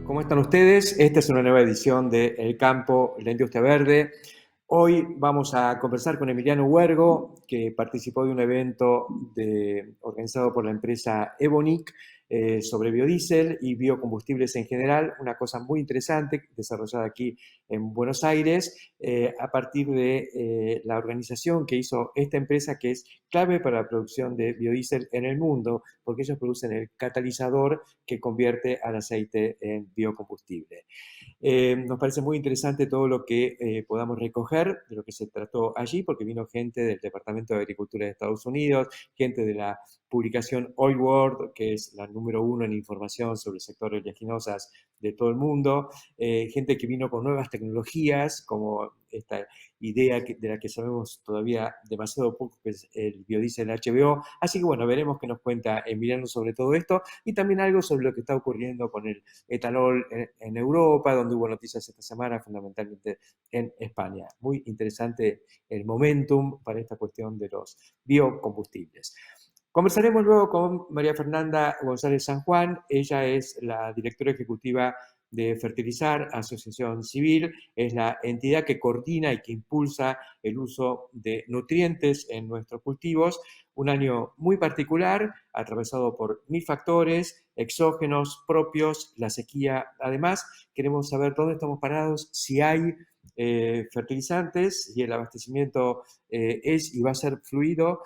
¿Cómo están ustedes? Esta es una nueva edición de El Campo, la Industria Verde. Hoy vamos a conversar con Emiliano Huergo, que participó de un evento organizado por la empresa Evonik sobre biodiesel y biocombustibles en general, una cosa muy interesante desarrollada aquí en Buenos Aires a partir de la organización que hizo esta empresa, que es clave para la producción de biodiesel en el mundo, porque ellos producen el catalizador que convierte al aceite en biocombustible. Nos parece muy interesante todo lo que podamos recoger de lo que se trató allí, porque vino gente del Departamento de Agricultura de Estados Unidos, gente de la publicación Oil World, que es la número 1 en información sobre el sector de oleaginosas de todo el mundo, gente que vino con nuevas tecnologías, como esta idea de la que sabemos todavía demasiado poco, que es el biodiesel HBO. Así que bueno, veremos qué nos cuenta Emiliano sobre todo esto y también algo sobre lo que está ocurriendo con el etanol en Europa, donde hubo noticias esta semana, fundamentalmente en España. Muy interesante el momentum para esta cuestión de los biocombustibles. Conversaremos luego con María Fernanda González San Juan. Ella es la directora ejecutiva de Fertilizar, Asociación Civil, es la entidad que coordina y que impulsa el uso de nutrientes en nuestros cultivos. Un año muy particular, atravesado por 1000 factores, exógenos, propios, la sequía. Además, queremos saber dónde estamos parados, si hay fertilizantes, y el abastecimiento es y va a ser fluido,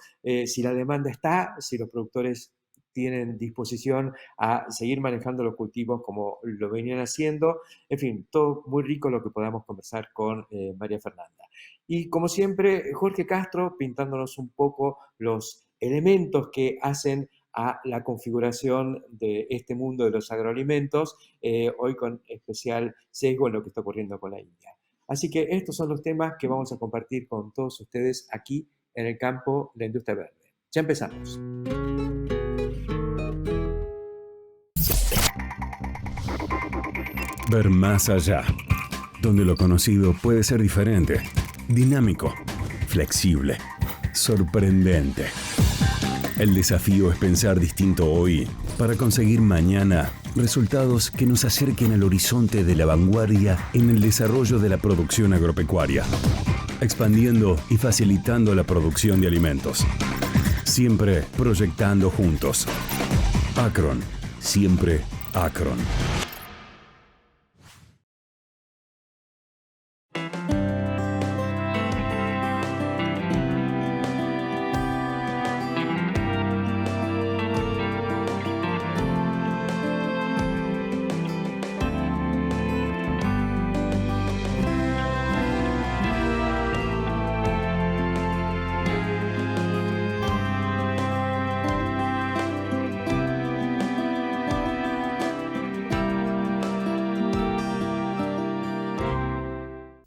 si la demanda está, si los productores tienen disposición a seguir manejando los cultivos como lo venían haciendo. En fin, todo muy rico lo que podamos conversar con María Fernanda. Y como siempre, Jorge Castro pintándonos un poco los elementos que hacen a la configuración de este mundo de los agroalimentos, hoy con especial sesgo en lo que está ocurriendo con la India. Así que estos son los temas que vamos a compartir con todos ustedes aquí en el campo de la industria verde. Ya empezamos. Ver más allá, donde lo conocido puede ser diferente, dinámico, flexible, sorprendente. El desafío es pensar distinto hoy para conseguir mañana resultados que nos acerquen al horizonte de la vanguardia en el desarrollo de la producción agropecuaria, expandiendo y facilitando la producción de alimentos. Siempre proyectando juntos. Acron, siempre Acron.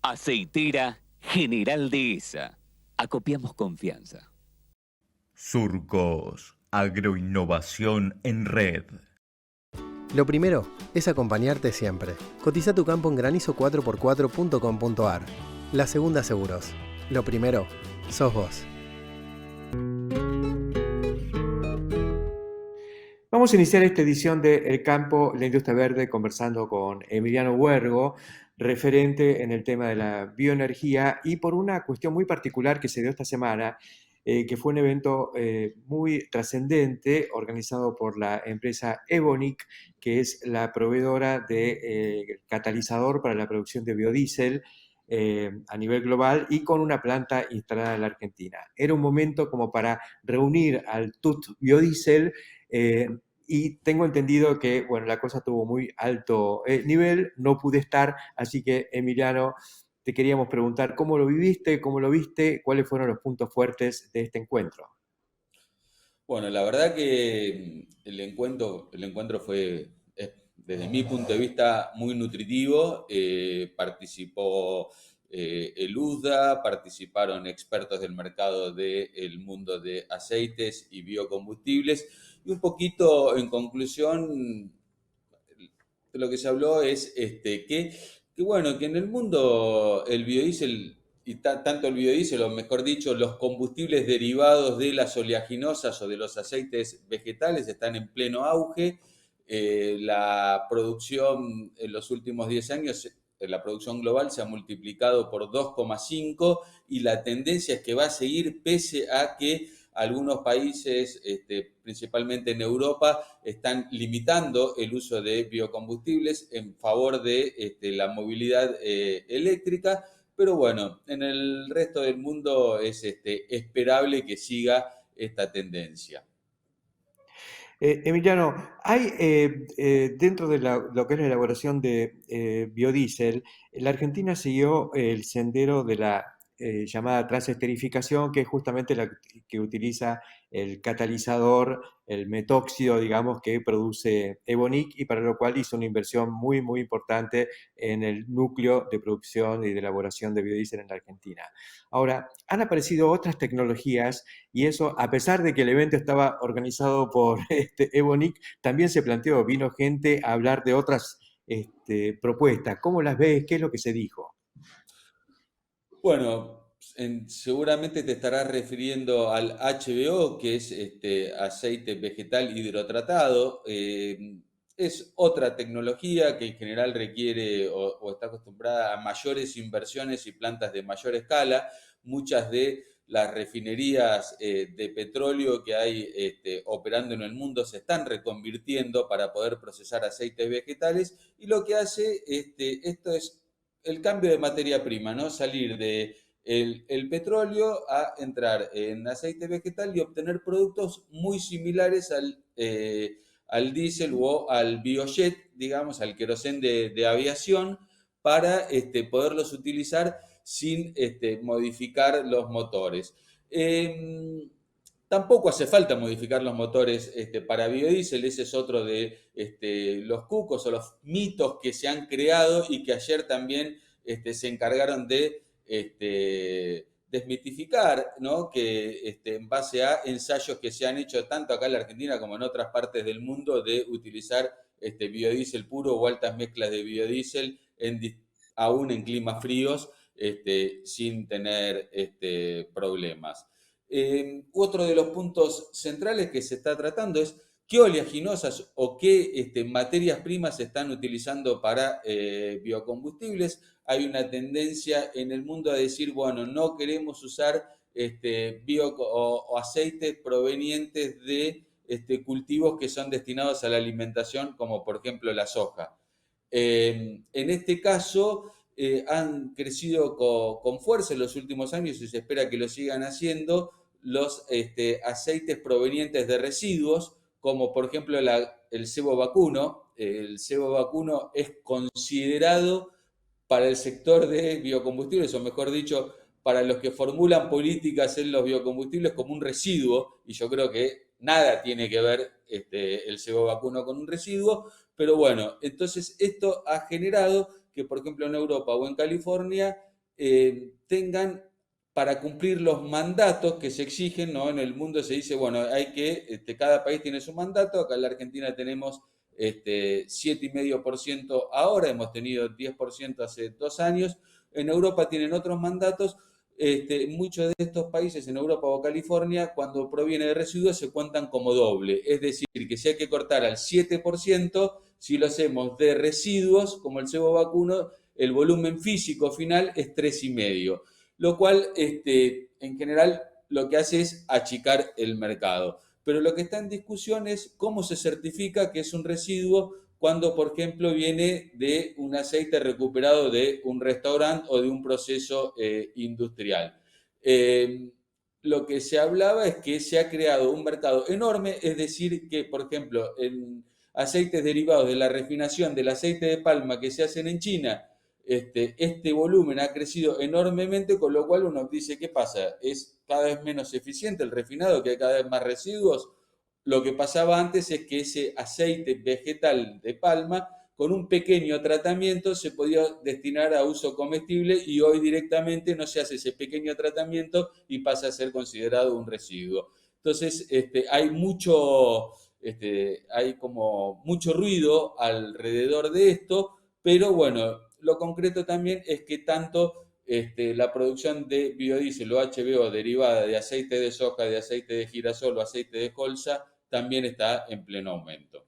Aceitera General Dehesa. Acopiamos confianza. Surcos, agroinnovación en red. Lo primero es acompañarte siempre. Cotiza tu campo en granizo4x4.com.ar. La segunda seguros. Lo primero sos vos. Vamos a iniciar esta edición de El Campo, la Industria Verde, conversando con Emiliano Huergo, referente en el tema de la bioenergía y por una cuestión muy particular que se dio esta semana, que fue un evento muy trascendente organizado por la empresa Evonik, que es la proveedora de catalizador para la producción de biodiesel a nivel global y con una planta instalada en la Argentina. Era un momento como para reunir al TUT Biodiesel y tengo entendido que, bueno, la cosa tuvo muy alto nivel, no pude estar, así que Emiliano, te queríamos preguntar cómo lo viviste, cómo lo viste, cuáles fueron los puntos fuertes de este encuentro. Bueno, la verdad que el encuentro fue, desde mi punto de vista, muy nutritivo. Participó el USDA, participaron expertos del mercado del mundo de aceites y biocombustibles. Y un poquito en conclusión, de lo que se habló es que bueno, que en el mundo el biodiesel y tanto el biodiesel, o mejor dicho, los combustibles derivados de las oleaginosas o de los aceites vegetales están en pleno auge. La producción en los últimos 10 años, la producción global se ha multiplicado por 2,5 y la tendencia es que va a seguir pese a que algunos países, principalmente en Europa, están limitando el uso de biocombustibles en favor de la movilidad eléctrica. Pero bueno, en el resto del mundo es esperable que siga esta tendencia. Emiliano, hay dentro de lo que es la elaboración de biodiesel, la Argentina siguió el sendero de la llamada transesterificación, que es justamente la que utiliza el catalizador, el metóxido, digamos, que produce Evonik, y para lo cual hizo una inversión muy, muy importante en el núcleo de producción y de elaboración de biodiesel en la Argentina. Ahora, han aparecido otras tecnologías y eso, a pesar de que el evento estaba organizado por Evonik, también se planteó, vino gente a hablar de otras propuestas. ¿Cómo las ves? ¿Qué es lo que se dijo? Bueno, seguramente te estarás refiriendo al HBO, que es aceite vegetal hidrotratado. Es otra tecnología que en general requiere o está acostumbrada a mayores inversiones y plantas de mayor escala. Muchas de las refinerías de petróleo que hay operando en el mundo se están reconvirtiendo para poder procesar aceites vegetales, y lo que hace esto es el cambio de materia prima, ¿no? Salir de el petróleo a entrar en aceite vegetal y obtener productos muy similares al diésel o al biojet, digamos, al querosén de aviación, para poderlos utilizar sin modificar los motores. Tampoco hace falta modificar los motores para biodiesel. Ese es otro de los cucos o los mitos que se han creado y que ayer también se encargaron de desmitificar, ¿no? Que en base a ensayos que se han hecho tanto acá en la Argentina como en otras partes del mundo de utilizar biodiesel puro o altas mezclas de biodiesel aún en climas fríos, sin tener problemas. Otro de los puntos centrales que se está tratando es qué oleaginosas o qué materias primas se están utilizando para biocombustibles. Hay una tendencia en el mundo a decir, bueno, no queremos usar o aceites provenientes de cultivos que son destinados a la alimentación, como por ejemplo la soja. En este caso, han crecido con fuerza en los últimos años y se espera que lo sigan haciendo los aceites provenientes de residuos, como por ejemplo el cebo vacuno. El cebo vacuno es considerado para el sector de biocombustibles, o mejor dicho, para los que formulan políticas en los biocombustibles, como un residuo, y yo creo que nada tiene que ver el cebo vacuno con un residuo. Pero bueno, entonces esto ha generado que, por ejemplo, en Europa o en California tengan, para cumplir los mandatos que se exigen, ¿no? En el mundo se dice, bueno, hay que, cada país tiene su mandato. Acá en la Argentina tenemos 7,5% ahora, hemos tenido 10% hace 2 años. En Europa tienen otros mandatos. Muchos de estos países en Europa o California, cuando proviene de residuos, se cuentan como doble. Es decir, que si hay que cortar al 7%, si lo hacemos de residuos, como el cebo vacuno, el volumen físico final es 3,5%, lo cual en general lo que hace es achicar el mercado. Pero lo que está en discusión es cómo se certifica que es un residuo cuando, por ejemplo, viene de un aceite recuperado de un restaurante o de un proceso industrial. Lo que se hablaba es que se ha creado un mercado enorme, es decir, que, por ejemplo, en aceites derivados de la refinación del aceite de palma que se hacen en China, este volumen ha crecido enormemente, con lo cual uno dice, ¿qué pasa? ¿Es cada vez menos eficiente el refinado, que hay cada vez más residuos? lo que pasaba antes es que ese aceite vegetal de palma, con un pequeño tratamiento, se podía destinar a uso comestible y hoy directamente no se hace ese pequeño tratamiento y pasa a ser considerado un residuo. Entonces, hay como mucho ruido alrededor de esto, pero bueno, lo concreto también es que tanto la producción de biodiesel o HVO derivada de aceite de soja, de aceite de girasol o aceite de colza también está en pleno aumento.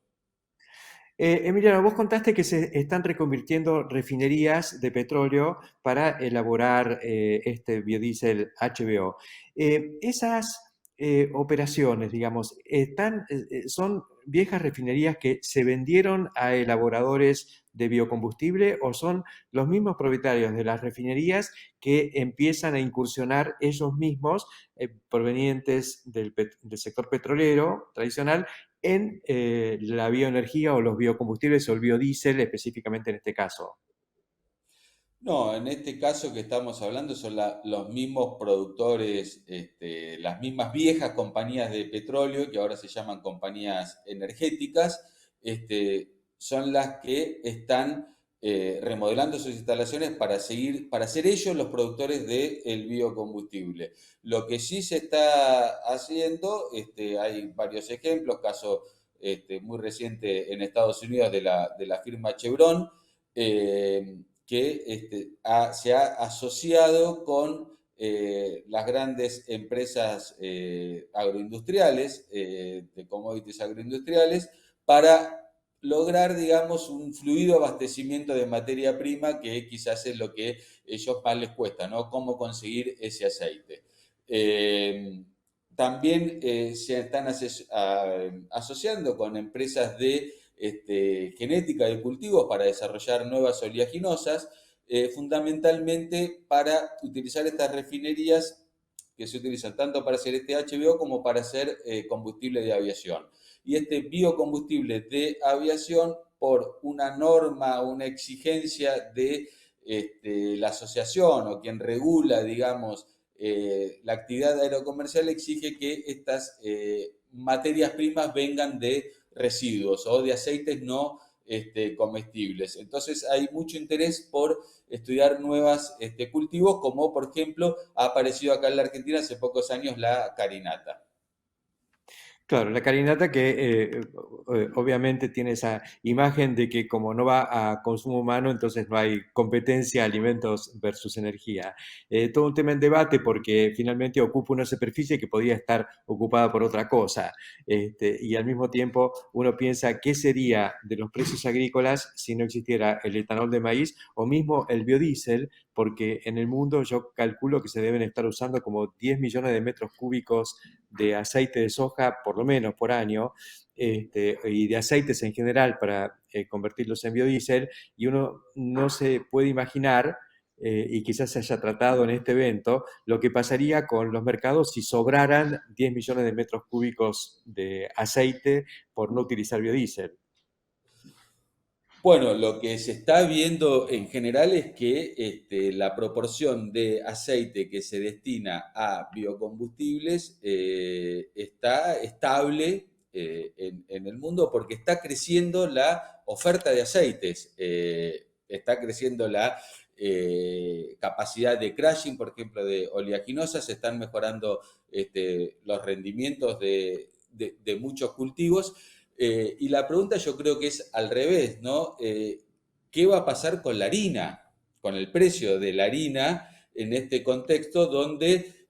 Emiliano, vos contaste que se están reconvirtiendo refinerías de petróleo para elaborar este biodiesel HVO. Esas operaciones, digamos, ¿son viejas refinerías que se vendieron a elaboradores de biocombustible o son los mismos propietarios de las refinerías que empiezan a incursionar ellos mismos, provenientes del sector petrolero tradicional, en la bioenergía o los biocombustibles o el biodiesel específicamente en este caso? No, en este caso que estamos hablando son los mismos productores, las mismas viejas compañías de petróleo, que ahora se llaman compañías energéticas, son las que están remodelando sus instalaciones para ser ellos los productores del biocombustible. Lo que sí se está haciendo, hay varios ejemplos, caso muy reciente en Estados Unidos de la firma Chevron, que se ha asociado con las grandes empresas agroindustriales, de commodities agroindustriales, para lograr, digamos, un fluido abastecimiento de materia prima, que quizás es lo que a ellos más les cuesta, ¿no? Cómo conseguir ese aceite. También se están asociando con empresas de genética de cultivos para desarrollar nuevas oleaginosas, fundamentalmente para utilizar estas refinerías que se utilizan tanto para hacer este HVO como para hacer combustible de aviación. Y este biocombustible de aviación, por una norma, una exigencia de la asociación o quien regula, digamos, la actividad aerocomercial, exige que estas materias primas vengan de residuos o de aceites no comestibles. Entonces hay mucho interés por estudiar nuevos cultivos, como por ejemplo ha aparecido acá en la Argentina hace pocos años la carinata. Claro, la carinata que obviamente tiene esa imagen de que como no va a consumo humano, entonces no hay competencia alimentos versus energía. Todo un tema en debate porque finalmente ocupa una superficie que podría estar ocupada por otra cosa. Y al mismo tiempo uno piensa qué sería de los precios agrícolas si no existiera el etanol de maíz o mismo el biodiesel, porque en el mundo yo calculo que se deben estar usando como 10 millones de metros cúbicos de aceite de soja, por lo menos por año, y de aceites en general para convertirlos en biodiesel, y uno no se puede imaginar, y quizás se haya tratado en este evento, lo que pasaría con los mercados si sobraran 10 millones de metros cúbicos de aceite por no utilizar biodiesel. Bueno, lo que se está viendo en general es que la proporción de aceite que se destina a biocombustibles está estable en el mundo, porque está creciendo la oferta de aceites, está creciendo la capacidad de crushing, por ejemplo, de oleaginosas, se están mejorando los rendimientos de muchos cultivos. Y la pregunta yo creo que es al revés, ¿no? ¿Qué va a pasar con la harina, con el precio de la harina en este contexto donde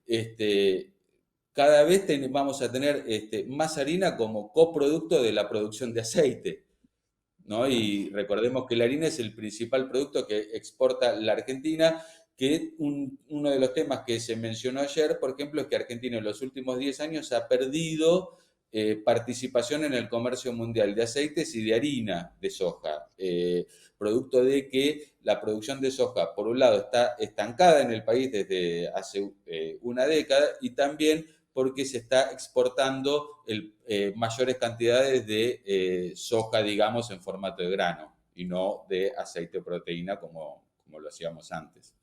cada vez vamos a tener más harina como coproducto de la producción de aceite, ¿no? Y recordemos que la harina es el principal producto que exporta la Argentina, que uno de los temas que se mencionó ayer, por ejemplo, es que Argentina en los últimos 10 años ha perdido participación en el comercio mundial de aceites y de harina de soja, producto de que la producción de soja, por un lado, está estancada en el país desde hace una década, y también porque se está exportando mayores cantidades de soja, digamos, en formato de grano y no de aceite o proteína como lo hacíamos antes.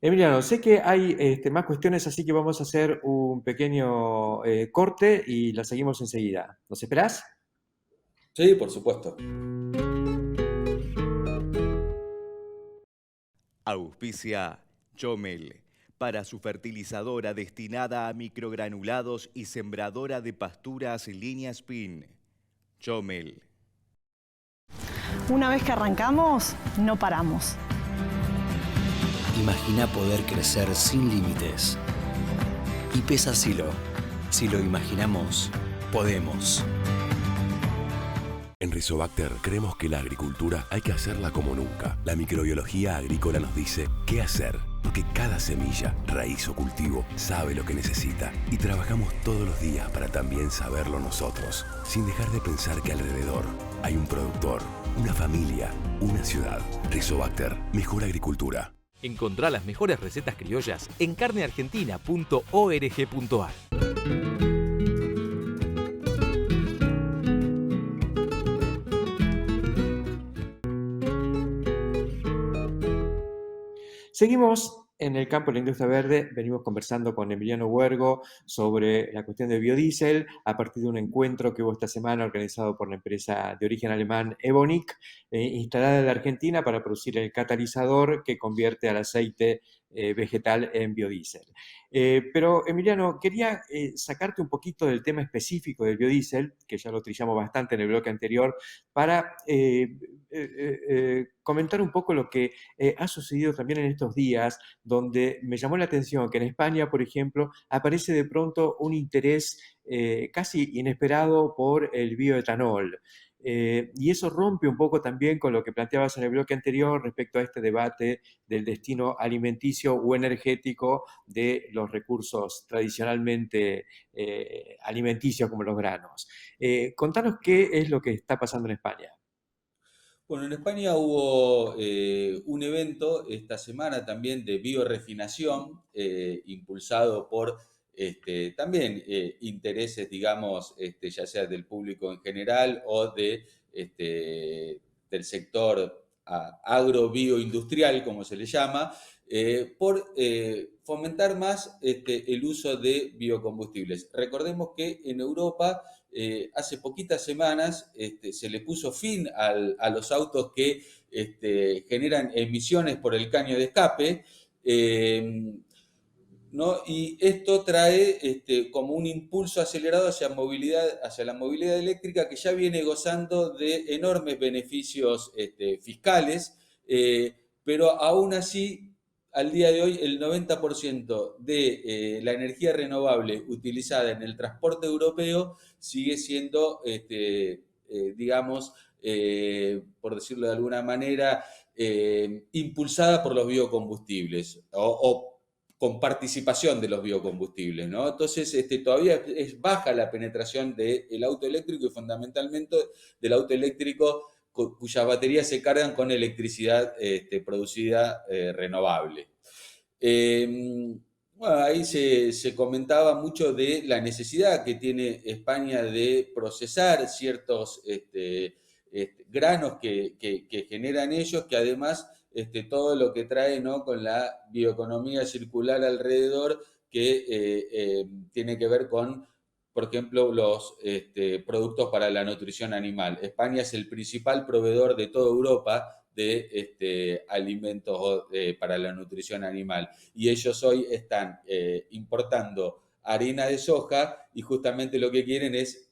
Emiliano, sé que hay más cuestiones, así que vamos a hacer un pequeño corte y la seguimos enseguida. ¿Nos esperás? Sí, por supuesto. Auspicia Chomel, para su fertilizadora destinada a microgranulados y sembradora de pasturas línea Spin. Chomel. Una vez que arrancamos, no paramos. Imagina poder crecer sin límites. Y pesa Silo. Si lo imaginamos, podemos. En Rizobacter creemos que la agricultura hay que hacerla como nunca. La microbiología agrícola nos dice qué hacer, porque cada semilla, raíz o cultivo sabe lo que necesita. Y trabajamos todos los días para también saberlo nosotros, sin dejar de pensar que alrededor hay un productor, una familia, una ciudad. Rizobacter, mejor agricultura. Encontrá las mejores recetas criollas en carneargentina.org.ar. Seguimos en el campo de la industria verde, venimos conversando con Emiliano Huergo sobre la cuestión de biodiesel a partir de un encuentro que hubo esta semana organizado por la empresa de origen alemán Evonik, instalada en la Argentina para producir el catalizador que convierte al aceite vegetal en biodiesel. Pero Emiliano, quería sacarte un poquito del tema específico del biodiesel, que ya lo trillamos bastante en el bloque anterior, para comentar un poco lo que ha sucedido también en estos días, donde me llamó la atención que en España, por ejemplo, aparece de pronto un interés casi inesperado por el bioetanol. Y eso rompe un poco también con lo que planteabas en el bloque anterior respecto a este debate del destino alimenticio o energético de los recursos tradicionalmente alimenticios como los granos. Contanos qué es lo que está pasando en España. Bueno, en España hubo un evento esta semana también de biorefinación, impulsado por también intereses, digamos, ya sea del público en general o del sector agro-bioindustrial, como se le llama, por fomentar más el uso de biocombustibles. Recordemos que en Europa hace poquitas semanas se le puso fin a los autos que generan emisiones por el caño de escape, ¿no? Y esto trae como un impulso acelerado hacia la movilidad eléctrica, que ya viene gozando de enormes beneficios fiscales, pero aún así, al día de hoy, el 90% de la energía renovable utilizada en el transporte europeo sigue siendo, digamos, por decirlo de alguna manera, impulsada por los biocombustibles o con participación de los biocombustibles, ¿no? Entonces, todavía es baja la penetración del auto eléctrico y fundamentalmente del auto eléctrico cuyas baterías se cargan con electricidad producida renovable. Bueno, ahí se comentaba mucho de la necesidad que tiene España de procesar ciertos granos que generan ellos, que además todo lo que trae, ¿no?, con la bioeconomía circular alrededor, que tiene que ver con, por ejemplo, los productos para la nutrición animal. España es el principal proveedor de toda Europa de alimentos para la nutrición animal. Y ellos hoy están importando harina de soja y justamente lo que quieren es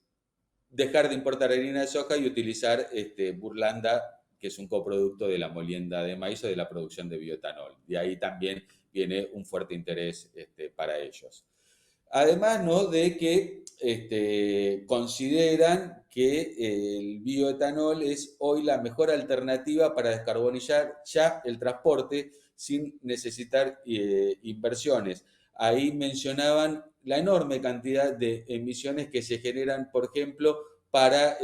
dejar de importar harina de soja y utilizar burlanda, que es un coproducto de la molienda de maíz o de la producción de bioetanol. De ahí también viene un fuerte interés para ellos. Además, ¿no?, de que consideran que el bioetanol es hoy la mejor alternativa para descarbonizar ya el transporte sin necesitar inversiones. Ahí mencionaban la enorme cantidad de emisiones que se generan, por ejemplo, para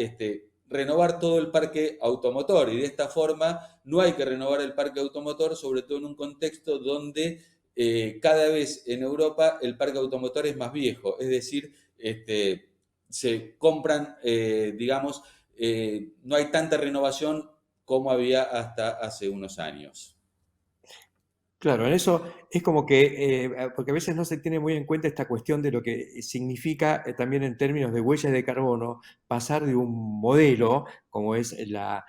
renovar todo el parque automotor. Y de esta forma no hay que renovar el parque automotor, sobre todo en un contexto donde cada vez en Europa el parque automotor es más viejo, es decir, se compran, digamos, no hay tanta renovación como había hasta hace unos años. Claro, en eso es como que, porque a veces no se tiene muy en cuenta esta cuestión de lo que significa también en términos de huellas de carbono pasar de un modelo, como es la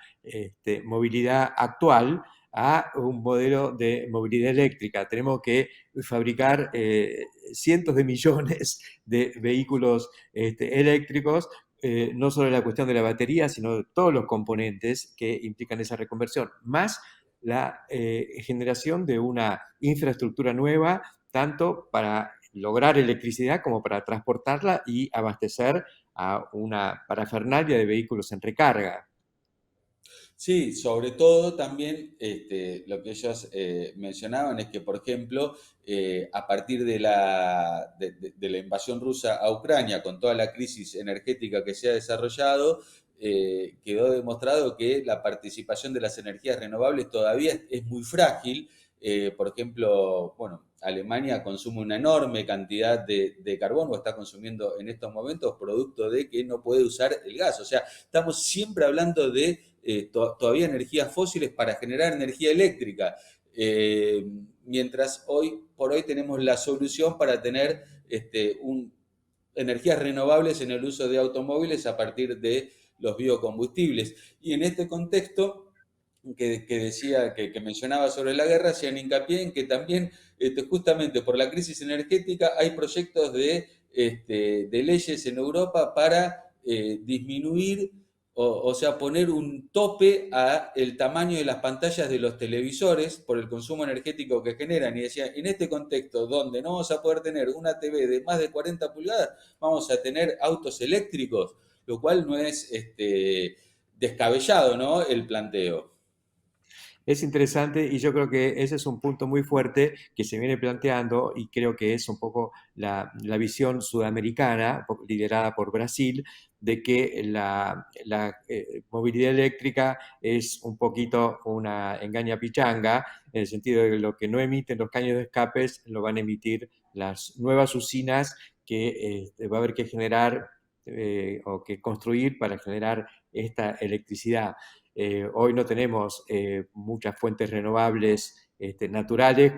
movilidad actual, a un modelo de movilidad eléctrica. Tenemos que fabricar cientos de millones de vehículos eléctricos, no solo la cuestión de la batería, sino de todos los componentes que implican esa reconversión, más la generación de una infraestructura nueva, tanto para lograr electricidad como para transportarla y abastecer a una parafernalia de vehículos en recarga. Sí, sobre todo también lo que ellos mencionaban es que, por ejemplo, a partir de la invasión rusa a Ucrania, con toda la crisis energética que se ha desarrollado, quedó demostrado que la participación de las energías renovables todavía es muy frágil. Por ejemplo, bueno, Alemania consume una enorme cantidad de carbono, está consumiendo en estos momentos producto de que no puede usar el gas. O sea, estamos siempre hablando de todavía energías fósiles para generar energía eléctrica, mientras hoy por hoy tenemos la solución para tener energías renovables en el uso de automóviles a partir de los biocombustibles. Y en este contexto que decía, que mencionaba sobre la guerra, hacían hincapié en que también justamente por la crisis energética hay proyectos de leyes en Europa para disminuir o sea, poner un tope a el tamaño de las pantallas de los televisores por el consumo energético que generan. Y decía, en este contexto donde no vamos a poder tener una TV de más de 40 pulgadas, vamos a tener autos eléctricos, lo cual no es descabellado, ¿no? El planteo. Es interesante y yo creo que ese es un punto muy fuerte que se viene planteando y creo que es un poco la visión sudamericana, liderada por Brasil, de que la movilidad eléctrica es un poquito una engaña pichanga, en el sentido de que lo que no emiten los caños de escapes lo van a emitir las nuevas usinas que va a haber que generar o que construir para generar esta electricidad. Hoy no tenemos muchas fuentes renovables naturales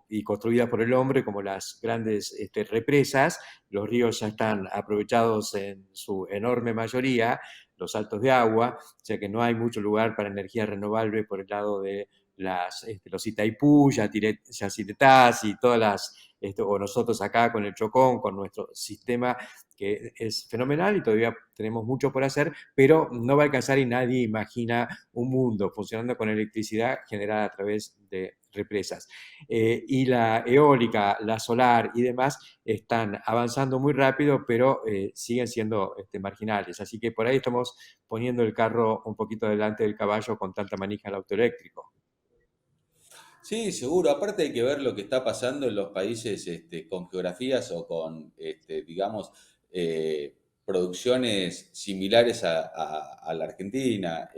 y construidas por el hombre, como las grandes represas. Los ríos ya están aprovechados en su enorme mayoría, los saltos de agua, o sea que no hay mucho lugar para energía renovable por el lado de los Itaipú, Yacyretás y todas o nosotros acá con el Chocón, con nuestro sistema que es fenomenal y todavía tenemos mucho por hacer, pero no va a alcanzar y nadie imagina un mundo funcionando con electricidad generada a través de represas. Y la eólica, la solar y demás están avanzando muy rápido, pero siguen siendo marginales. Así que por ahí estamos poniendo el carro un poquito delante del caballo con tanta manija al auto eléctrico. Sí, seguro. Aparte hay que ver lo que está pasando en los países con geografías o con, digamos, producciones similares a la Argentina.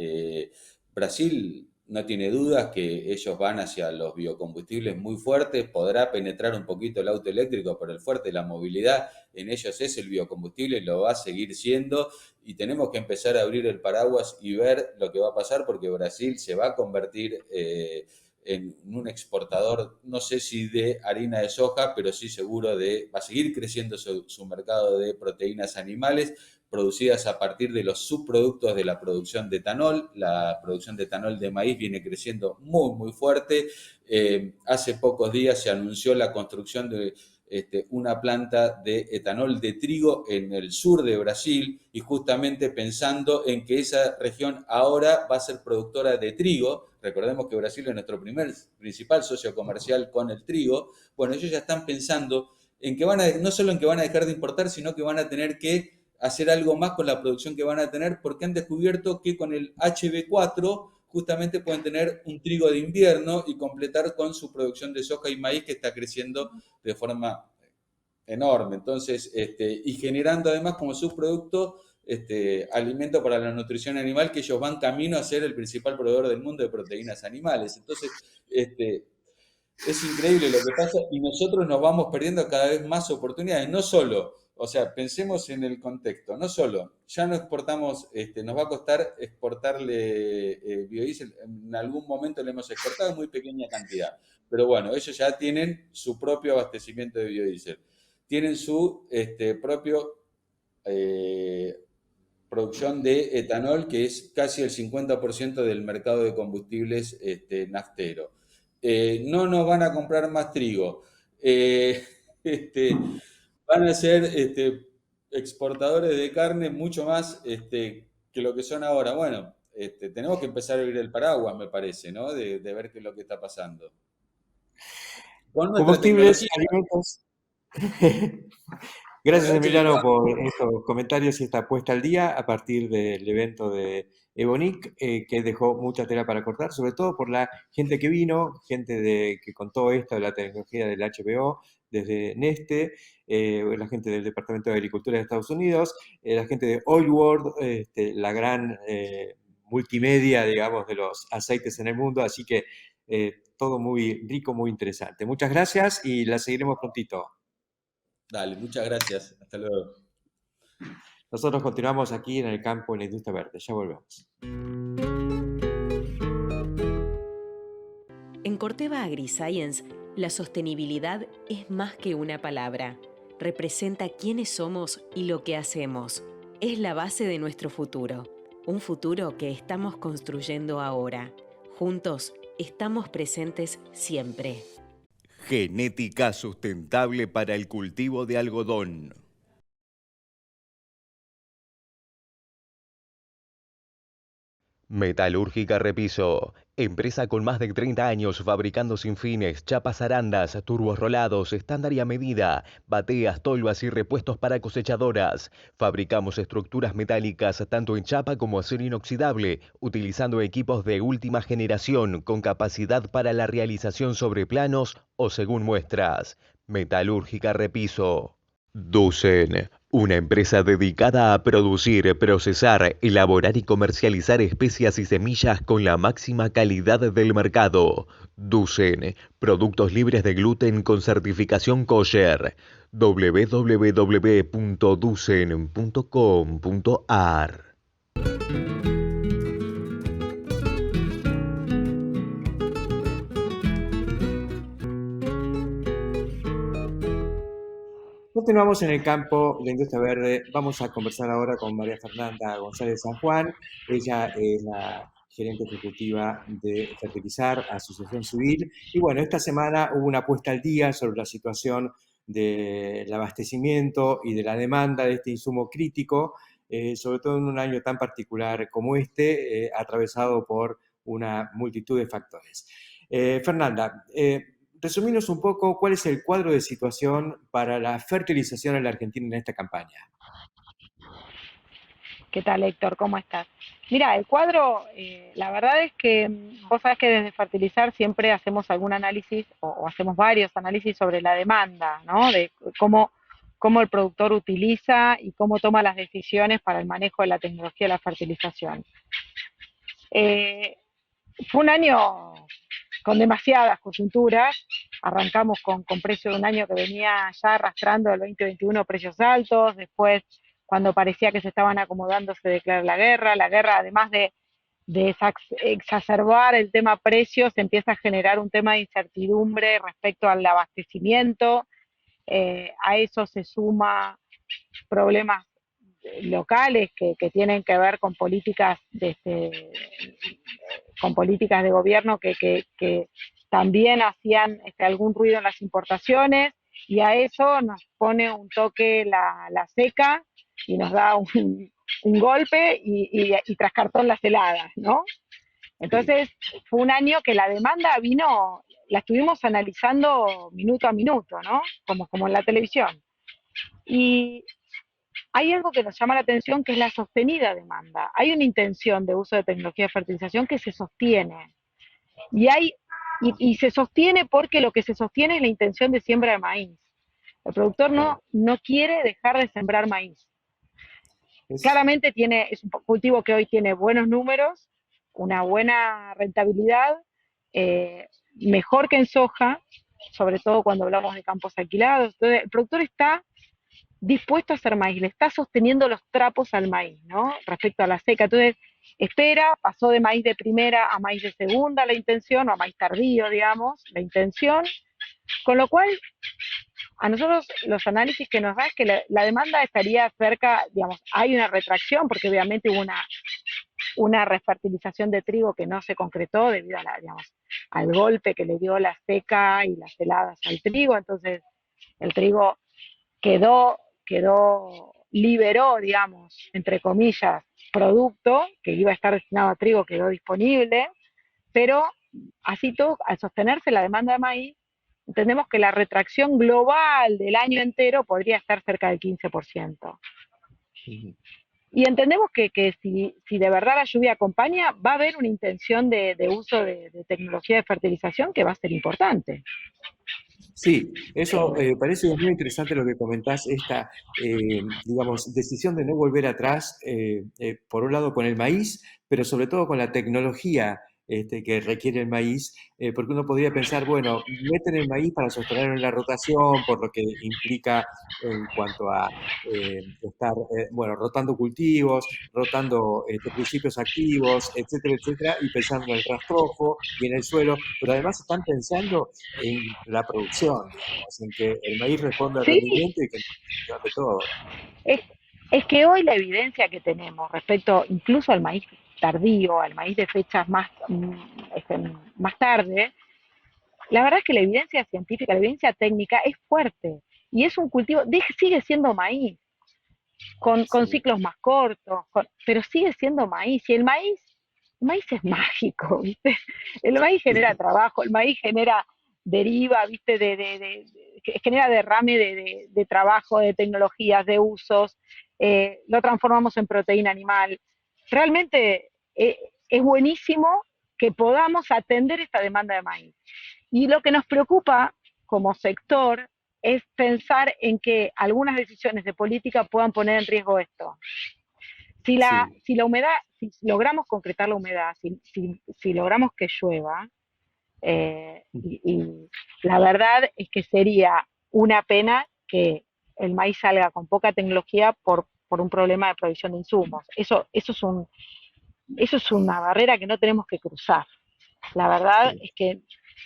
Brasil no tiene dudas que ellos van hacia los biocombustibles muy fuertes, podrá penetrar un poquito el auto eléctrico, pero el fuerte de la movilidad en ellos es el biocombustible, lo va a seguir siendo y tenemos que empezar a abrir el paraguas y ver lo que va a pasar porque Brasil se va a convertir en un exportador, no sé si de harina de soja, pero sí seguro va a seguir creciendo su mercado de proteínas animales producidas a partir de los subproductos de la producción de etanol. La producción de etanol de maíz viene creciendo muy, muy fuerte. Hace pocos días se anunció la construcción de una planta de etanol de trigo en el sur de Brasil y justamente pensando en que esa región ahora va a ser productora de trigo. Recordemos que Brasil es nuestro principal socio comercial con el trigo. Bueno, ellos ya están pensando en que no solo en que van a dejar de importar, sino que van a tener que hacer algo más con la producción que van a tener porque han descubierto que con el HB4 justamente pueden tener un trigo de invierno y completar con su producción de soja y maíz que está creciendo de forma enorme. Entonces, y generando además como subproducto alimento para la nutrición animal, que ellos van camino a ser el principal proveedor del mundo de proteínas animales. Entonces, es increíble lo que pasa y nosotros nos vamos perdiendo cada vez más oportunidades, no solo, o sea, pensemos en el contexto, no solo, ya no exportamos, nos va a costar exportarle biodiesel, en algún momento le hemos exportado en muy pequeña cantidad, pero bueno, ellos ya tienen su propio abastecimiento de biodiesel. Tienen su propio producción de etanol, que es casi el 50% del mercado de combustibles naftero. No nos van a comprar más trigo. Van a ser exportadores de carne mucho más que lo que son ahora. Bueno, tenemos que empezar a abrir el paraguas, me parece, ¿no? De ver qué es lo que está pasando. Con nuestra Combustibles, tecnología. alimentos. Gracias, Bueno, Emiliano, por estos comentarios y esta puesta al día a partir del evento de Ebonic, que dejó mucha tela para cortar, sobre todo por la gente que vino, que contó esto de la tecnología del HBO desde Neste, la gente del Departamento de Agricultura de Estados Unidos, la gente de Oil World, la gran multimedia, digamos, de los aceites en el mundo, así que todo muy rico, muy interesante. Muchas gracias y la seguiremos prontito. Dale, muchas gracias. Hasta luego. Nosotros continuamos aquí en el campo en la industria verde. Ya volvemos. En Corteva AgriScience, la sostenibilidad es más que una palabra. Representa quiénes somos y lo que hacemos. Es la base de nuestro futuro. Un futuro que estamos construyendo ahora. Juntos, estamos presentes siempre. Genética sustentable para el cultivo de algodón. Metalúrgica Repiso, empresa con más de 30 años fabricando sin fines, chapas arandas, turbos rolados, estándar y a medida, bateas, tolvas y repuestos para cosechadoras. Fabricamos estructuras metálicas tanto en chapa como acero inoxidable, utilizando equipos de última generación con capacidad para la realización sobre planos o según muestras. Metalúrgica Repiso. Dusen, una empresa dedicada a producir, procesar, elaborar y comercializar especias y semillas con la máxima calidad del mercado. Dusen, productos libres de gluten con certificación kosher. www.dusen.com.ar. Continuamos en el campo, la industria verde. Vamos a conversar ahora con María Fernanda González San Juan. Ella es la gerente ejecutiva de Fertilizar, Asociación Civil. Y bueno, esta semana hubo una puesta al día sobre la situación del abastecimiento y de la demanda de este insumo crítico, sobre todo en un año tan particular como este, atravesado por una multitud de factores. Fernanda, resumirnos un poco cuál es el cuadro de situación para la fertilización en la Argentina en esta campaña. ¿Qué tal, Héctor? ¿Cómo estás? Mira, el cuadro, la verdad es que vos sabés que desde Fertilizar siempre hacemos algún análisis o hacemos varios análisis sobre la demanda, ¿no? De cómo el productor utiliza y cómo toma las decisiones para el manejo de la tecnología de la fertilización. Fue un año con demasiadas coyunturas. Arrancamos con precio de un año que venía ya arrastrando el 2021 precios altos. Después, cuando parecía que se estaban acomodando, se declara la guerra. La guerra, además de exacerbar el tema precios, empieza a generar un tema de incertidumbre respecto al abastecimiento. A eso se suma problemas locales que tienen que ver con políticas de gobierno que también hacían algún ruido en las importaciones, y a eso nos pone un toque la seca y nos da un golpe y tras cartón las heladas, ¿no? Entonces fue un año que la demanda vino, la estuvimos analizando minuto a minuto, ¿no? Como en la televisión. Y hay algo que nos llama la atención, que es la sostenida demanda. Hay una intención de uso de tecnología de fertilización que se sostiene. Y se sostiene porque lo que se sostiene es la intención de siembra de maíz. El productor no quiere dejar de sembrar maíz. Claramente es un cultivo que hoy tiene buenos números, una buena rentabilidad, mejor que en soja, sobre todo cuando hablamos de campos alquilados. Entonces, el productor está dispuesto a hacer maíz, le está sosteniendo los trapos al maíz, ¿no? Respecto a la seca. Entonces, espera, pasó de maíz de primera a maíz de segunda la intención, o a maíz tardío, digamos, la intención, con lo cual a nosotros los análisis que nos da es que la demanda estaría cerca, digamos, hay una retracción, porque obviamente hubo una refertilización de trigo que no se concretó debido a digamos, al golpe que le dio la seca y las heladas al trigo, entonces el trigo liberó, digamos, entre comillas, producto que iba a estar destinado a trigo, quedó disponible, pero así todo, al sostenerse la demanda de maíz, entendemos que la retracción global del año entero podría estar cerca del 15%. Y entendemos que si de verdad la lluvia acompaña, va a haber una intención de uso de tecnología de fertilización que va a ser importante. Sí, eso parece muy interesante lo que comentás, esta, digamos, decisión de no volver atrás, por un lado con el maíz, pero sobre todo con la tecnología que requiere el maíz, porque uno podría pensar, bueno, meten el maíz para sostenerlo en la rotación, por lo que implica en cuanto a estar, bueno, rotando cultivos, rotando principios activos, etcétera, etcétera, y pensando en el rastrojo y en el suelo, pero además están pensando en la producción, digamos, en que el maíz responda al Sí, rendimiento y que no de todo. es que hoy la evidencia que tenemos respecto incluso al maíz tardío, al maíz de fechas más tarde, la verdad es que la evidencia científica, la evidencia técnica es fuerte y es un cultivo, sigue siendo maíz, con ciclos más cortos, pero sigue siendo maíz. Y el maíz es mágico, ¿viste? El maíz genera trabajo, el maíz deriva, ¿viste? Genera derrame de trabajo, de tecnologías, de usos, lo transformamos en proteína animal. Realmente es buenísimo que podamos atender esta demanda de maíz. Y lo que nos preocupa como sector es pensar en que algunas decisiones de política puedan poner en riesgo esto. Si la humedad, si logramos concretar la humedad, si logramos que llueva, y la verdad es que sería una pena que el maíz salga con poca tecnología por un problema de provisión de insumos. Eso es una barrera que no tenemos que cruzar. La verdad es que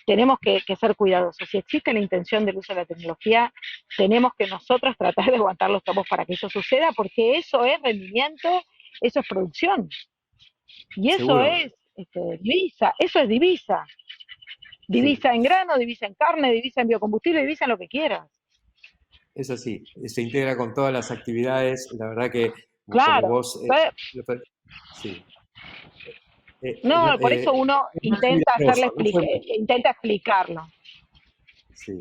tenemos que ser cuidadosos. Si existe la intención del uso de la tecnología, tenemos que nosotros tratar de aguantar los tomos para que eso suceda, porque eso es rendimiento, eso es producción. Y eso Seguro. es divisa, eso es divisa. Divisa en grano, divisa en carne, divisa en biocombustible, divisa en lo que quieras. Es así, se integra con todas las actividades, la verdad que como Claro. vos... sí. No, por eso uno es intenta maravilloso, intenta explicarlo. Sí.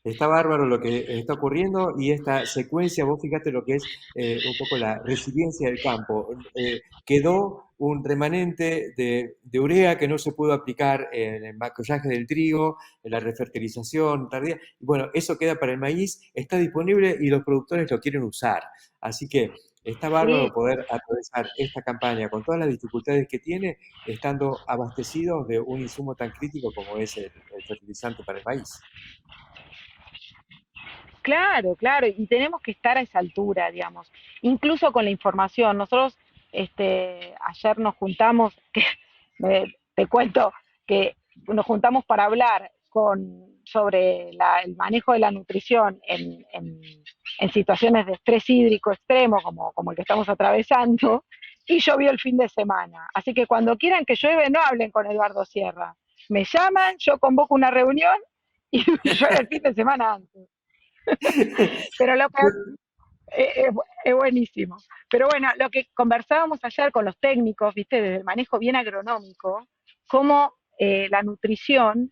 Está bárbaro lo que está ocurriendo y esta secuencia, vos fíjate lo que es un poco la resiliencia del campo. Quedó un remanente de urea que no se pudo aplicar en el maquillaje del trigo, en la refertilización tardía. Y bueno, eso queda para el maíz, está disponible y los productores lo quieren usar. Así que está bárbaro poder atravesar esta campaña con todas las dificultades que tiene, estando abastecidos de un insumo tan crítico como es el fertilizante para el maíz. Claro, claro, y tenemos que estar a esa altura, digamos, incluso con la información. Nosotros ayer nos juntamos, te cuento que nos juntamos para hablar sobre el manejo de la nutrición en situaciones de estrés hídrico extremo, como el que estamos atravesando, y llovió el fin de semana. Así que cuando quieran que llueve, no hablen con Eduardo Sierra. Me llaman, yo convoco una reunión y llueve el fin de semana antes. Pero lo que es buenísimo. Pero bueno, lo que conversábamos ayer con los técnicos, viste, desde el manejo bien agronómico, cómo la nutrición,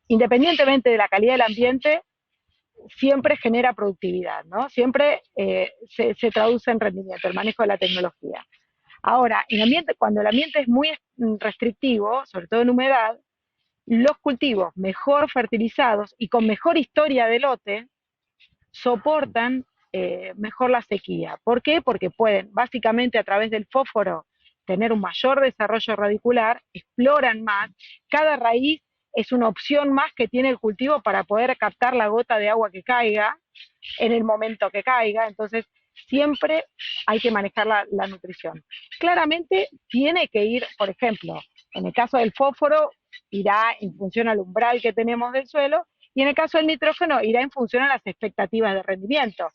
independientemente de la calidad del ambiente, siempre genera productividad, ¿no? Siempre se traduce en rendimiento, el manejo de la tecnología. Ahora, cuando el ambiente es muy restrictivo, sobre todo en humedad, los cultivos mejor fertilizados y con mejor historia de lote soportan mejor la sequía. ¿Por qué? Porque pueden, básicamente a través del fósforo, tener un mayor desarrollo radicular, exploran más, cada raíz es una opción más que tiene el cultivo para poder captar la gota de agua que caiga en el momento que caiga. Entonces, siempre hay que manejar la nutrición. Claramente tiene que ir, por ejemplo, en el caso del fósforo, irá en función al umbral que tenemos del suelo, y en el caso del nitrógeno irá en función a las expectativas de rendimiento.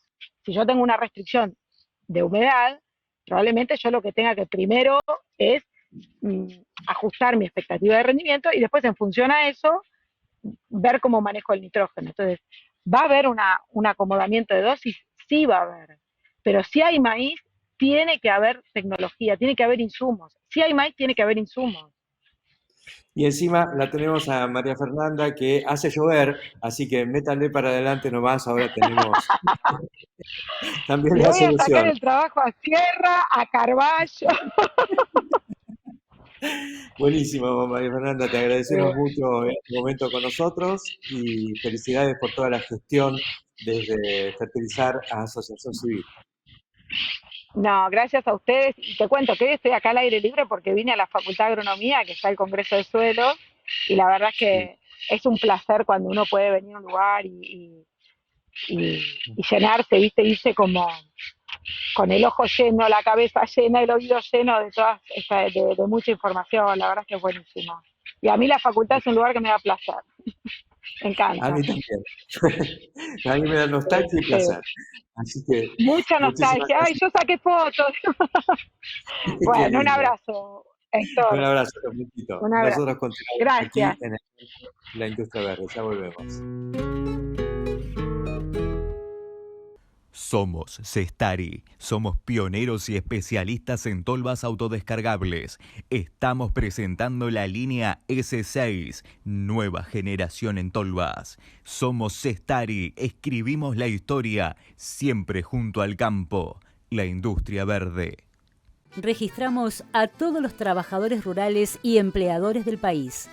Si yo tengo una restricción de humedad, probablemente yo lo que tenga que primero es ajustar mi expectativa de rendimiento y después en función a eso ver cómo manejo el nitrógeno. Entonces, ¿va a haber un acomodamiento de dosis? Sí va a haber. Pero si hay maíz, tiene que haber tecnología, tiene que haber insumos. Si hay maíz, tiene que haber insumos. Y encima la tenemos a María Fernanda que hace llover, así que métanle para adelante nomás, ahora tenemos también Le la voy a sacar solución. el trabajo a Sierra, a Carballo. Buenísimo, María Fernanda, te agradecemos mucho este momento con nosotros y felicidades por toda la gestión desde Fertilizar a Asociación Civil. No, gracias a ustedes. Y te cuento que hoy estoy acá al aire libre porque vine a la Facultad de Agronomía, que está el Congreso de Suelos, y la verdad es que es un placer cuando uno puede venir a un lugar y llenarse, ¿viste? Irse como con el ojo lleno, la cabeza llena, el oído lleno de todas de mucha información. La verdad es que es buenísimo. Y a mí la facultad es un lugar que me da placer. Me encanta. A mí también. A mí me da nostalgia y placer. Así que mucha nostalgia. Ay, gracias. yo saqué fotos. Bueno, Qué un lindo. abrazo, Héctor. Un abrazo, Domitito. Un abrazo. Nosotros continuamos Gracias. aquí en la industria verde. Ya volvemos. Somos Cestari, somos pioneros y especialistas en tolvas autodescargables. Estamos presentando la línea S6, nueva generación en tolvas. Somos Cestari, escribimos la historia, siempre junto al campo, la industria verde. Registramos a todos los trabajadores rurales y empleadores del país.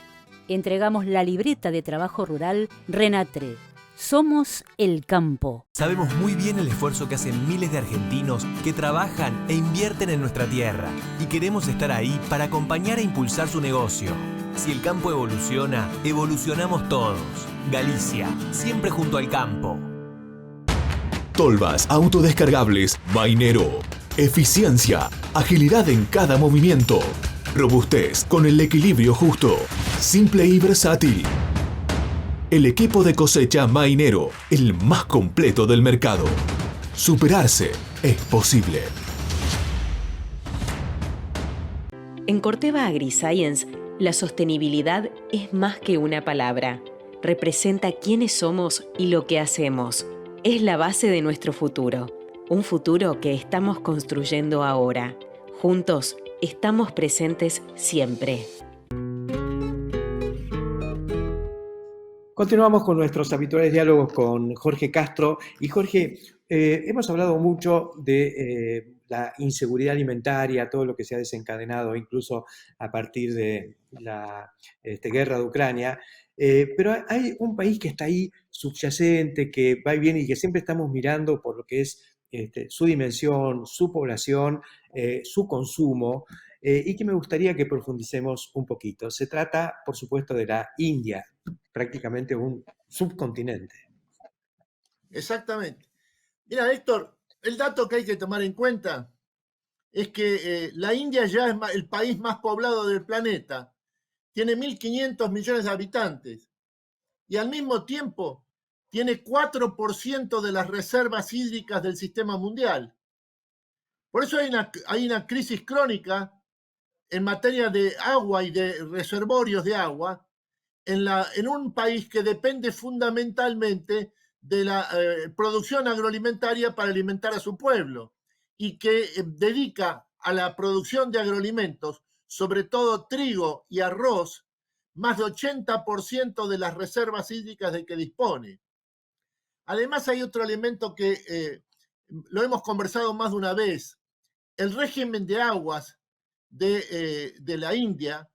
Entregamos la libreta de trabajo rural Renatre. Somos el campo. Sabemos muy bien el esfuerzo que hacen miles de argentinos que trabajan e invierten en nuestra tierra y queremos estar ahí para acompañar e impulsar su negocio. Si el campo evoluciona, evolucionamos todos. Galicia, siempre junto al campo. Tolvas autodescargables Mainero. Eficiencia, agilidad en cada movimiento. Robustez con el equilibrio justo. Simple y versátil. El equipo de cosecha Mainero, el más completo del mercado. Superarse es posible. En Corteva AgriScience, la sostenibilidad es más que una palabra. Representa quiénes somos y lo que hacemos. Es la base de nuestro futuro. Un futuro que estamos construyendo ahora. Juntos, estamos presentes siempre. Continuamos con nuestros habituales diálogos con Jorge Castro. Y Jorge, hemos hablado mucho de la inseguridad alimentaria, todo lo que se ha desencadenado incluso a partir de la guerra de Ucrania. Pero hay un país que está ahí subyacente, que va y viene y que siempre estamos mirando por lo que es su dimensión, su población, su consumo, y que me gustaría que profundicemos un poquito. Se trata, por supuesto, de la India, prácticamente un subcontinente. Exactamente. Mira, Héctor, el dato que hay que tomar en cuenta es que la India ya es el país más poblado del planeta. Tiene 1.500 millones de habitantes y al mismo tiempo tiene 4% de las reservas hídricas del sistema mundial. Por eso hay una crisis crónica en materia de agua y de reservorios de agua en un país que depende fundamentalmente de la producción agroalimentaria para alimentar a su pueblo y que dedica a la producción de agroalimentos, sobre todo trigo y arroz, más de 80% de las reservas hídricas de que dispone. Además hay otro elemento que lo hemos conversado más de una vez. El régimen de aguas de la India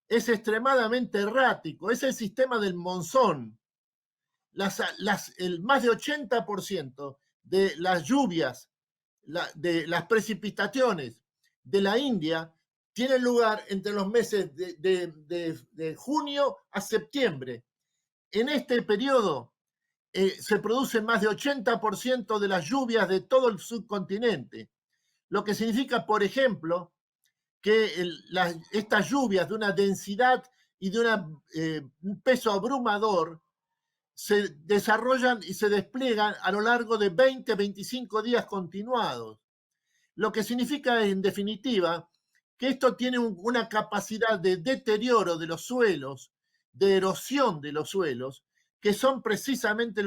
es extremadamente errático, es el sistema del monzón. El más de 80% de las lluvias, de las precipitaciones de la India tiene lugar entre los meses de junio a septiembre. En este periodo se producen más de 80% de las lluvias de todo el subcontinente, lo que significa, por ejemplo, que estas lluvias de una densidad y de un peso abrumador se desarrollan y se despliegan a lo largo de 20-25 días continuados, lo que significa, en definitiva, que esto tiene una capacidad de deterioro de los suelos, de erosión de los suelos, que son precisamente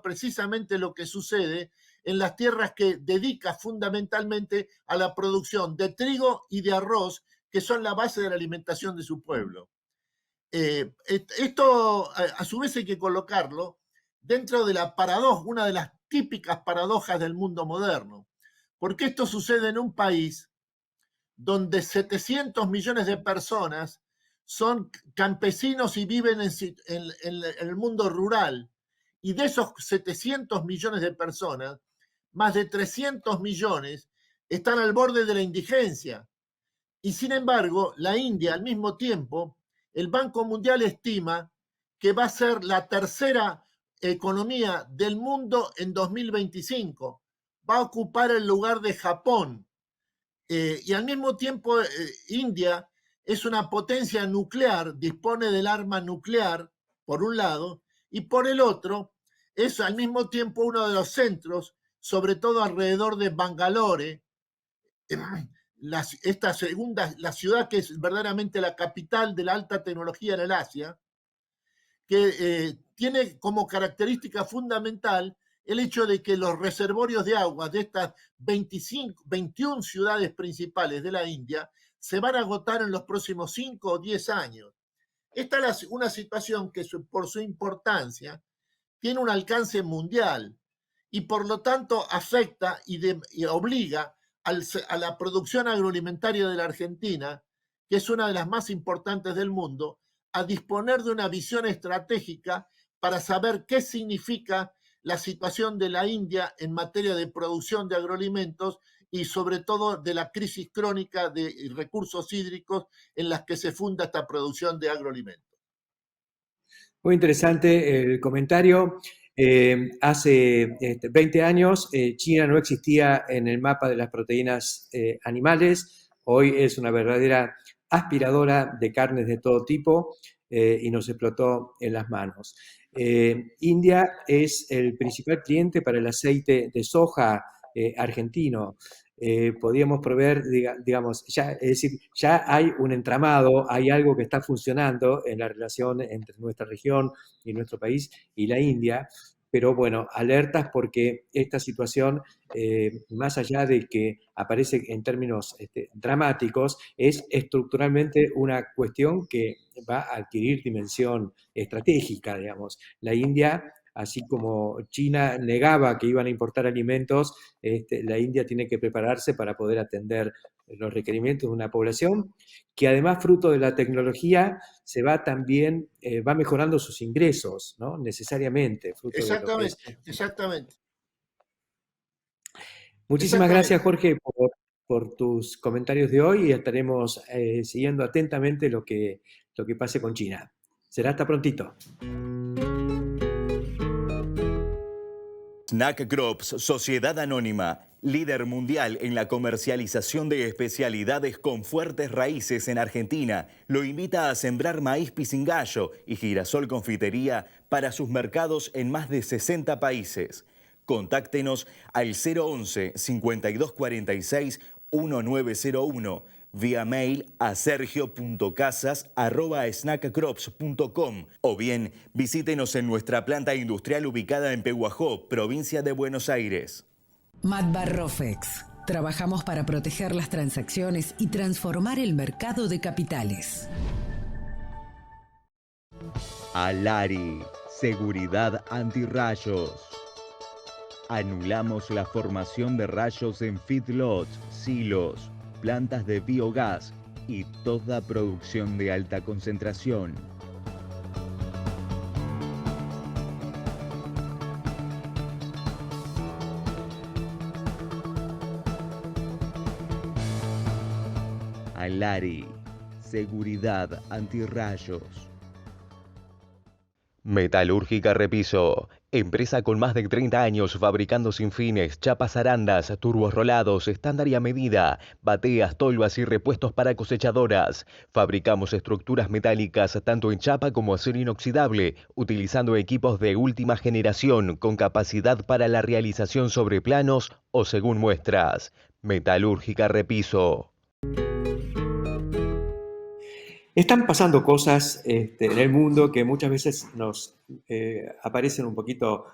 precisamente lo que sucede en las tierras que dedica fundamentalmente a la producción de trigo y de arroz, que son la base de la alimentación de su pueblo. Esto, a su vez, hay que colocarlo dentro de la paradoja, una de las típicas paradojas del mundo moderno, porque esto sucede en un país donde 700 millones de personas son campesinos y viven en el mundo rural, y de esos 700 millones de personas, más de 300 millones están al borde de la indigencia. Y sin embargo, la India, al mismo tiempo, el Banco Mundial estima que va a ser la tercera economía del mundo en 2025. Va a ocupar el lugar de Japón. Y al mismo tiempo, India es una potencia nuclear, dispone del arma nuclear, por un lado, y por el otro, es al mismo tiempo uno de los centros, sobre todo alrededor de Bangalore, la ciudad que es verdaderamente la capital de la alta tecnología en el Asia, que tiene como característica fundamental el hecho de que los reservorios de agua de estas 21 ciudades principales de la India se van a agotar en los próximos 5 o 10 años. Esta es una situación que, por su importancia, tiene un alcance mundial y por lo tanto afecta y obliga a la producción agroalimentaria de la Argentina, que es una de las más importantes del mundo, a disponer de una visión estratégica para saber qué significa la situación de la India en materia de producción de agroalimentos y sobre todo de la crisis crónica de recursos hídricos en las que se funda esta producción de agroalimentos. Muy interesante el comentario. Hace 20 años China no existía en el mapa de las proteínas animales. Hoy es una verdadera aspiradora de carnes de todo tipo y nos explotó en las manos. India es el principal cliente para el aceite de soja argentino. Podríamos proveer, digamos, es decir, ya hay un entramado, hay algo que está funcionando en la relación entre nuestra región y nuestro país y la India, pero bueno, alertas porque esta situación, más allá de que aparece en términos dramáticos, es estructuralmente una cuestión que va a adquirir dimensión estratégica, digamos. La India, así como China negaba que iban a importar alimentos, la India tiene que prepararse para poder atender los requerimientos de una población que además, fruto de la tecnología, se va también, va mejorando sus ingresos, ¿no? Necesariamente. Exactamente. Muchísimas gracias, Jorge, por tus comentarios de hoy y estaremos siguiendo atentamente lo que pase con China. Será hasta prontito. Snack Crops, Sociedad Anónima, líder mundial en la comercialización de especialidades con fuertes raíces en Argentina, lo invita a sembrar maíz pisingallo y girasol confitería para sus mercados en más de 60 países. Contáctenos al 011-5246-1901, vía mail a sergio.casas@snackcrops.com o bien visítenos en nuestra planta industrial ubicada en Pehuajó, provincia de Buenos Aires. Matbarrofex. Trabajamos para proteger las transacciones y transformar el mercado de capitales. Alari, seguridad antirrayos. Anulamos la formación de rayos en feedlots, silos, plantas de biogás y toda producción de alta concentración. Alari, seguridad antirrayos. Metalúrgica Repiso, empresa con más de 30 años fabricando sinfines, chapas arandas, turbos rolados, estándar y a medida, bateas, tolvas y repuestos para cosechadoras. Fabricamos estructuras metálicas tanto en chapa como acero inoxidable, utilizando equipos de última generación con capacidad para la realización sobre planos o según muestras. Metalúrgica Repiso. Están pasando cosas en el mundo que muchas veces nos aparecen un poquito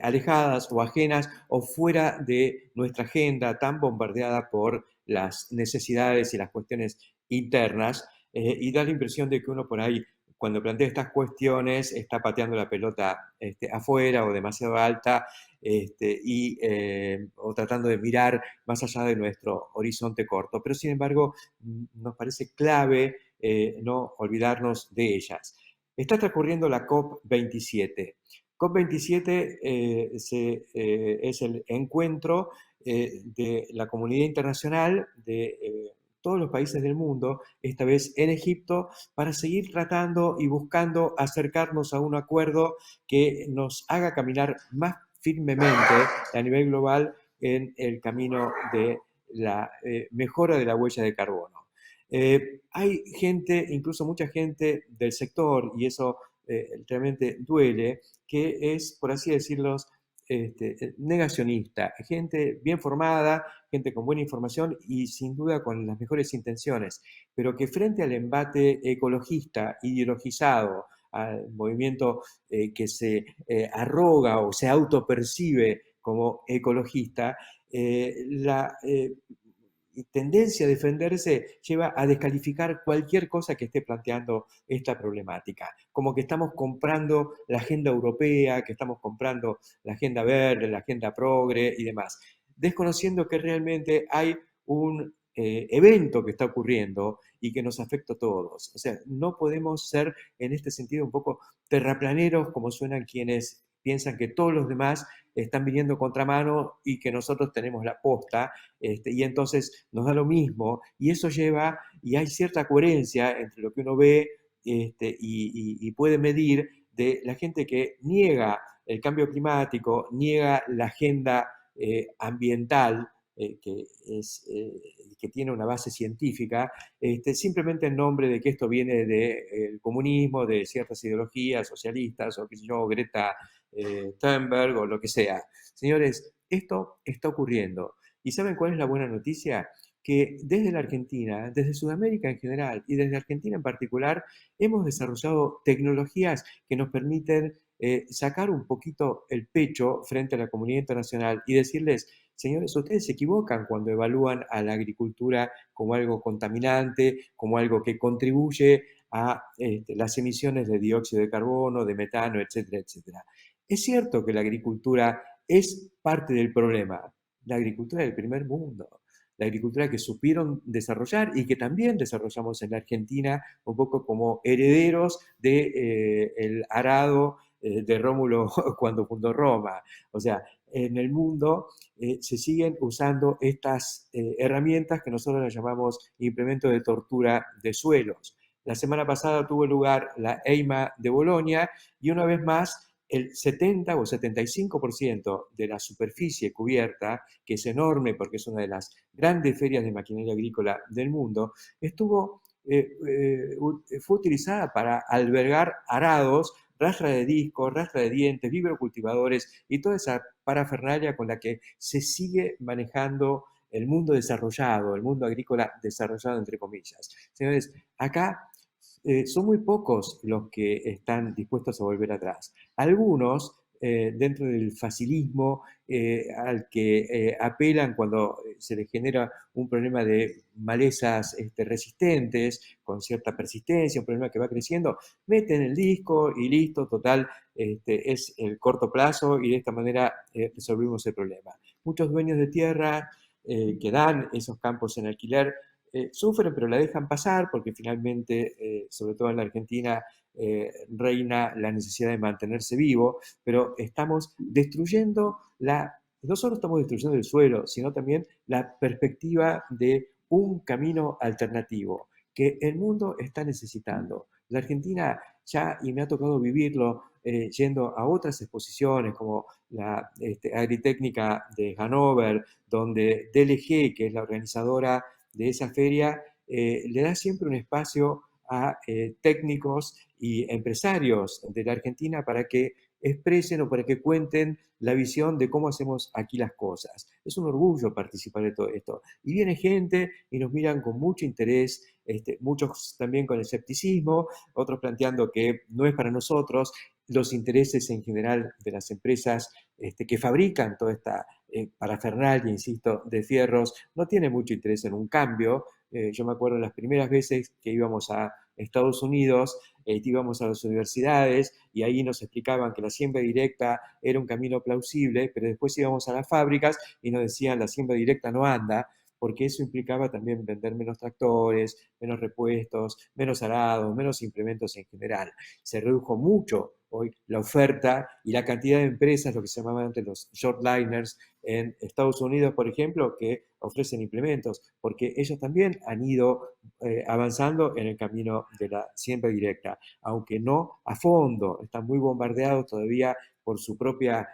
alejadas o ajenas o fuera de nuestra agenda tan bombardeada por las necesidades y las cuestiones internas, y da la impresión de que uno por ahí, cuando plantea estas cuestiones, está pateando la pelota afuera o demasiado alta, o tratando de mirar más allá de nuestro horizonte corto. Pero sin embargo, nos parece clave no olvidarnos de ellas. Está transcurriendo la COP27. COP27 es el encuentro de la comunidad internacional de todos los países del mundo, esta vez en Egipto, para seguir tratando y buscando acercarnos a un acuerdo que nos haga caminar más firmemente a nivel global en el camino de la mejora de la huella de carbono. Hay gente, incluso mucha gente del sector, y eso realmente duele, que es, por así decirlo, negacionista, gente bien formada, gente con buena información y sin duda con las mejores intenciones, pero que frente al embate ecologista ideologizado, al movimiento que se arroga o se autopercibe como ecologista, la tendencia a defenderse lleva a descalificar cualquier cosa que esté planteando esta problemática, como que estamos comprando la agenda europea, que estamos comprando la agenda verde, la agenda progre y demás, desconociendo que realmente hay un evento que está ocurriendo y que nos afecta a todos. O sea, no podemos ser en este sentido un poco terraplaneros como suenan quienes piensan que todos los demás están viniendo contramano y que nosotros tenemos la posta, y entonces nos da lo mismo, y eso lleva, y hay cierta coherencia entre lo que uno ve y puede medir de la gente que niega el cambio climático, niega la agenda ambiental, que tiene una base científica, simplemente en nombre de que esto viene del comunismo, de ciertas ideologías socialistas, o qué sé yo, Greta Thunberg o lo que sea. Señores, esto está ocurriendo. ¿Y saben cuál es la buena noticia? Que desde la Argentina, desde Sudamérica en general y desde Argentina en particular, hemos desarrollado tecnologías que nos permiten sacar un poquito el pecho frente a la comunidad internacional y decirles: señores, ustedes se equivocan cuando evalúan a la agricultura como algo contaminante, como algo que contribuye a las emisiones de dióxido de carbono, de metano, etcétera, etcétera. Es cierto que la agricultura es parte del problema, la agricultura del primer mundo, la agricultura que supieron desarrollar y que también desarrollamos en la Argentina un poco como herederos del arado de Rómulo cuando fundó Roma. O sea, en el mundo se siguen usando estas herramientas que nosotros las llamamos implementos de tortura de suelos. La semana pasada tuvo lugar la EIMA de Bolonia y una vez más el 70 o 75% de la superficie cubierta, que es enorme porque es una de las grandes ferias de maquinaria agrícola del mundo, fue utilizada para albergar arados, rastra de discos, rastra de dientes, vibrocultivadores y toda esa parafernalia con la que se sigue manejando el mundo desarrollado, el mundo agrícola desarrollado entre comillas. Señores, acá son muy pocos los que están dispuestos a volver atrás. Algunos, dentro del facilismo al que apelan cuando se les genera un problema de malezas resistentes, con cierta persistencia, un problema que va creciendo, meten el disco y listo, total, es el corto plazo y de esta manera resolvimos el problema. Muchos dueños de tierra que dan esos campos en alquiler sufren, pero la dejan pasar porque finalmente, sobre todo en la Argentina, reina la necesidad de mantenerse vivo, pero estamos destruyendo no solo estamos destruyendo el suelo, sino también la perspectiva de un camino alternativo que el mundo está necesitando. La Argentina ya, y me ha tocado vivirlo, yendo a otras exposiciones como la Agritécnica de Hannover, donde DLG, que es la organizadora de esa feria, le da siempre un espacio a técnicos y empresarios de la Argentina para que expresen o para que cuenten la visión de cómo hacemos aquí las cosas. Es un orgullo participar de todo esto. Y viene gente y nos miran con mucho interés, muchos también con escepticismo, otros planteando que no es para nosotros. Los intereses en general de las empresas que fabrican toda esta parafernalia, insisto, de fierros, no tienen mucho interés en un cambio. Yo me acuerdo las primeras veces que íbamos a Estados Unidos, íbamos a las universidades y ahí nos explicaban que la siembra directa era un camino plausible, pero después íbamos a las fábricas y nos decían la siembra directa no anda, porque eso implicaba también vender menos tractores, menos repuestos, menos arados, menos implementos en general. Se redujo mucho hoy la oferta y la cantidad de empresas, lo que se llamaban antes los shortliners, en Estados Unidos, por ejemplo, que ofrecen implementos, porque ellos también han ido avanzando en el camino de la siembra directa, aunque no a fondo, están muy bombardeados todavía por su propia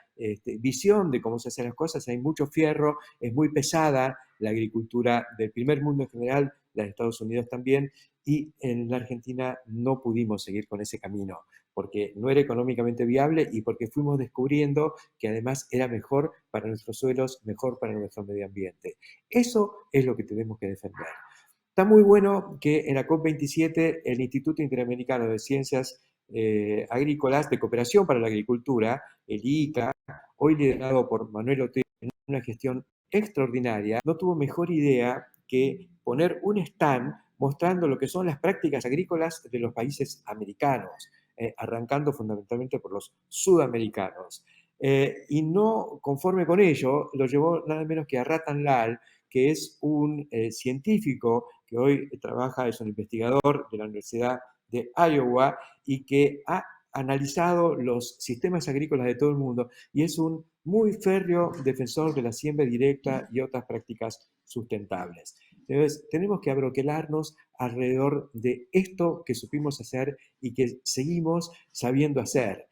visión de cómo se hacen las cosas. Hay mucho fierro, es muy pesada la agricultura del primer mundo en general, la de Estados Unidos también, y en la Argentina no pudimos seguir con ese camino, porque no era económicamente viable y porque fuimos descubriendo que además era mejor para nuestros suelos, mejor para nuestro medio ambiente. Eso es lo que tenemos que defender. Está muy bueno que en la COP27 el Instituto Interamericano de Ciencias Agrícolas de Cooperación para la Agricultura, el IICA, hoy liderado por Manuel Otero, en una gestión extraordinaria, no tuvo mejor idea que poner un stand mostrando lo que son las prácticas agrícolas de los países americanos, arrancando fundamentalmente por los sudamericanos. Y no conforme con ello, lo llevó nada menos que a Ratan Lal, que es un científico que hoy trabaja, es un investigador de la Universidad de Iowa y que ha analizado los sistemas agrícolas de todo el mundo y es un muy férreo defensor de la siembra directa y otras prácticas sustentables. Entonces, tenemos que abroquelarnos alrededor de esto que supimos hacer y que seguimos sabiendo hacer.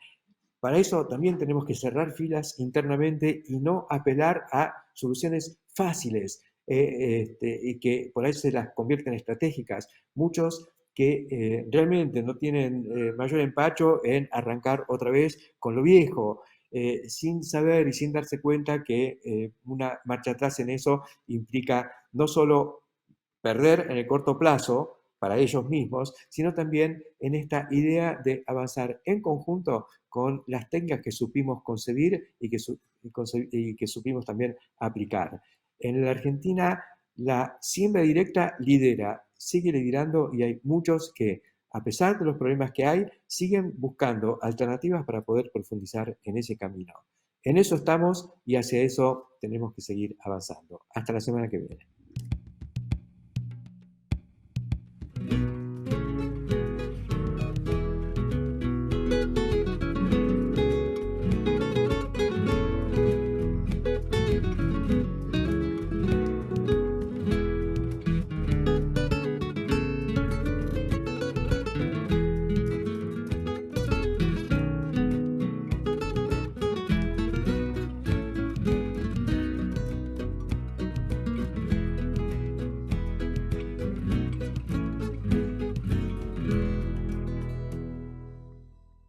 Para eso también tenemos que cerrar filas internamente y no apelar a soluciones fáciles y que por ahí se las convierten estratégicas. Muchos que realmente no tienen mayor empacho en arrancar otra vez con lo viejo, sin saber y sin darse cuenta que una marcha atrás en eso implica no solo perder en el corto plazo para ellos mismos, sino también en esta idea de avanzar en conjunto con las técnicas que supimos concebir y que supimos también aplicar. En la Argentina, la siembra directa lidera, sigue liderando y hay muchos que, a pesar de los problemas que hay, siguen buscando alternativas para poder profundizar en ese camino. En eso estamos y hacia eso tenemos que seguir avanzando. Hasta la semana que viene.